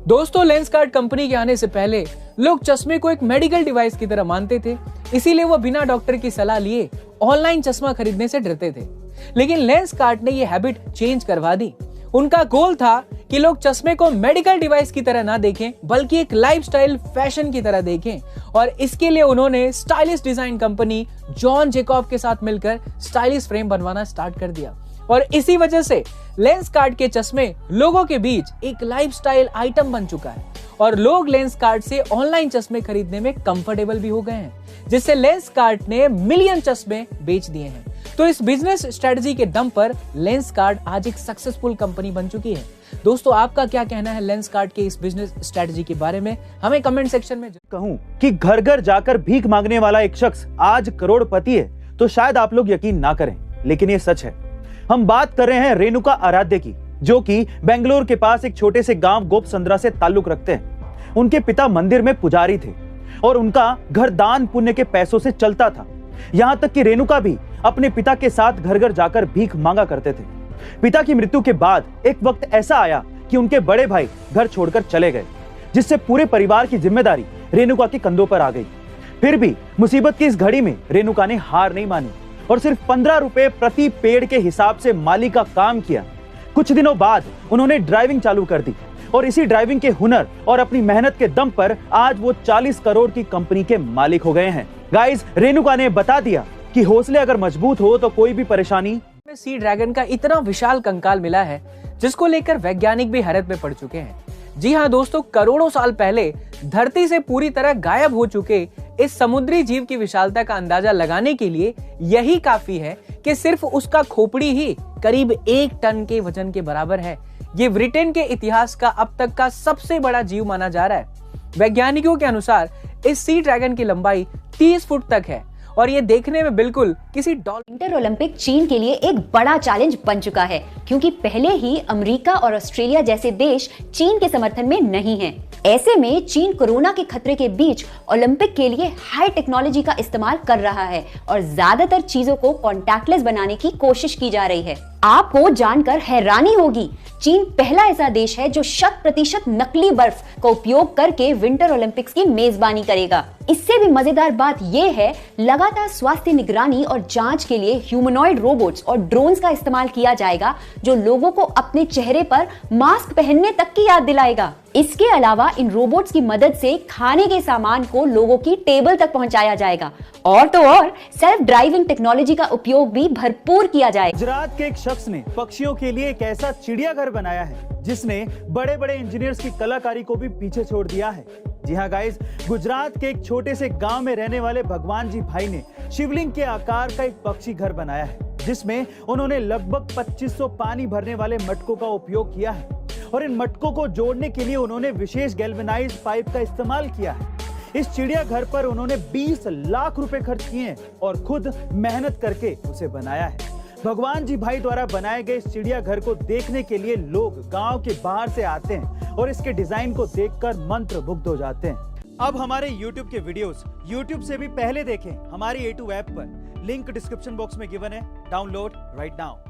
दोस्तों, Lenskart company के आने से पहले लोग चश्मे को एक मेडिकल डिवाइस की तरह मानते थे, इसीलिए वो बिना डॉक्टर की सलाह लिए ऑनलाइन चश्मा खरीदने से डरते थे। लेकिन लेंसकार्ट ने ये हैबिट चेंज करवा दी। उनका गोल था कि लोग चश्मे को मेडिकल डिवाइस की तरह ना देखें, बल्कि एक लाइफस्टाइल फैशन की तरह देखें। और इसके लिए उन्होंने stylish design company John Jacob के साथ मिलकर स्टाइलिश फ्रेम बनवाना स्टार्ट कर दिया। और इसी वजह से लेंसकार्ट के चश्मे लोगों के बीच एक लाइफस्टाइल आइटम बन चुका है और लोग लेंसकार्ट से ऑनलाइन चश्मे खरीदने में कंफर्टेबल भी हो गए हैं, जिससे लेंसकार्ट ने मिलियन चश्मे बेच दिए हैं। तो इस बिजनेस स्ट्रेटजी के दम पर लेंसकार्ट आज एक सक्सेसफुल कंपनी बन चुकी है। दोस्तों, आपका क्या कहना है लेंसकार्ट के इस बिजनेस स्ट्रेटजी के बारे में? हमें कमेंट सेक्शन में कहूं कि घर घर जाकर भीख मांगने वाला एक शख्स आज करोड़पति है तो शायद आप लोग यकीन ना करें, लेकिन ये सच है। हम बात कर रहे हैं रेणुका आराध्य की, जो कि बेंगलोर के पास एक छोटे से गांव गोपसंद्रा से ताल्लुक रखते हैं। उनके पिता मंदिर में पुजारी थे और उनका घर दान पुण्य के पैसों से चलता था। यहां तक कि रेणुका भी अपने पिता के साथ घर घर जाकर भीख मांगा करते थे। पिता की मृत्यु के बाद एक वक्त ऐसा आया कि उनके बड़े भाई घर छोड़कर चले गए, जिससे पूरे परिवार की जिम्मेदारी रेणुका के कंधों पर आ गई। फिर भी मुसीबत की इस घड़ी में रेणुका ने हार नहीं मानी और सिर्फ 15 रुपए प्रति पेड़ के हिसाब से माली का काम किया। कुछ दिनों बाद उन्होंने ड्राइविंग चालू कर दी और इसी ड्राइविंग के हुनर और अपनी मेहनत के दम पर आज वो 40 करोड़ की कंपनी के मालिक हो गए हैं। गाइस, रेणुका ने बता दिया कि हौसले अगर मजबूत हो तो कोई भी परेशानी। सी ड्रैगन का इतना विशाल कंकाल मिला है जिसको लेकर वैज्ञानिक भी हैरत में पड़ चुके हैं। जी हाँ दोस्तों, करोड़ों साल पहले धरती से पूरी तरह गायब हो चुके इस समुद्री जीव की विशालता का अंदाजा लगाने के लिए यही काफी है कि सिर्फ उसका खोपड़ी ही करीब 1 टन के वजन के बराबर है। ये ब्रिटेन के इतिहास का अब तक का सबसे बड़ा जीव माना जा रहा है। वैज्ञानिकों के अनुसार इस सी ड्रैगन की लंबाई 30 फुट तक है और ये देखने में बिल्कुल किसी विंटर ओलंपिक चीन के लिए एक बड़ा चैलेंज बन चुका है, क्योंकि पहले ही अमेरिका और ऑस्ट्रेलिया जैसे देश चीन के समर्थन में नहीं हैं। ऐसे में चीन कोरोना के खतरे के बीच ओलंपिक के लिए हाई टेक्नोलॉजी का इस्तेमाल कर रहा है और ज्यादातर चीजों को कॉन्टैक्टलेस बनाने की कोशिश की जा रही है। आपको जानकर हैरानी होगी, चीन पहला ऐसा देश है जो 100% नकली बर्फ का उपयोग करके विंटर ओलंपिक्स की मेजबानी करेगा। इससे भी मजेदार बात यह है, लगातार स्वास्थ्य निगरानी और जांच के लिए ह्यूमनॉइड रोबोट्स और ड्रोन्स का इस्तेमाल किया जाएगा, जो लोगों को अपने चेहरे पर मास्क पहनने तक की याद दिलाएगा। इसके अलावा इन रोबोट्स की मदद से खाने के सामान को लोगों की टेबल तक पहुंचाया जाएगा और तो और सेल्फ ड्राइविंग टेक्नोलॉजी का उपयोग भी भरपूर किया जाएगा। गुजरात के एक शख्स ने पक्षियों के लिए एक ऐसा चिड़ियाघर बनाया है जिसने बड़े बड़े इंजीनियर्स की कलाकारी को भी पीछे छोड़ दिया है। जी हाँ गाइस, गुजरात के एक छोटे से गांव में रहने वाले भगवान जी भाई ने शिवलिंग के आकार का एक पक्षी घर बनाया है, जिसमें उन्होंने लगभग 2500 पानी भरने वाले मटकों का उपयोग किया है और इन मटकों को जोड़ने के लिए उन्होंने विशेष गैल्वेनाइज्ड पाइप का इस्तेमाल किया है। इस चिड़ियाघर पर उन्होंने 20 लाख रुपए खर्च किए और खुद मेहनत करके उसे बनाया है। भगवान जी भाई द्वारा बनाए गए इस चिड़ियाघर को देखने के लिए लोग गांव के बाहर से आते हैं और इसके डिजाइन को देखकर मंत्रमुग्ध हो जाते हैं। अब हमारे YouTube के वीडियोस YouTube से भी पहले देखें हमारी A2 ऐप पर। लिंक डिस्क्रिप्शन बॉक्स में गिवन है। Download right now.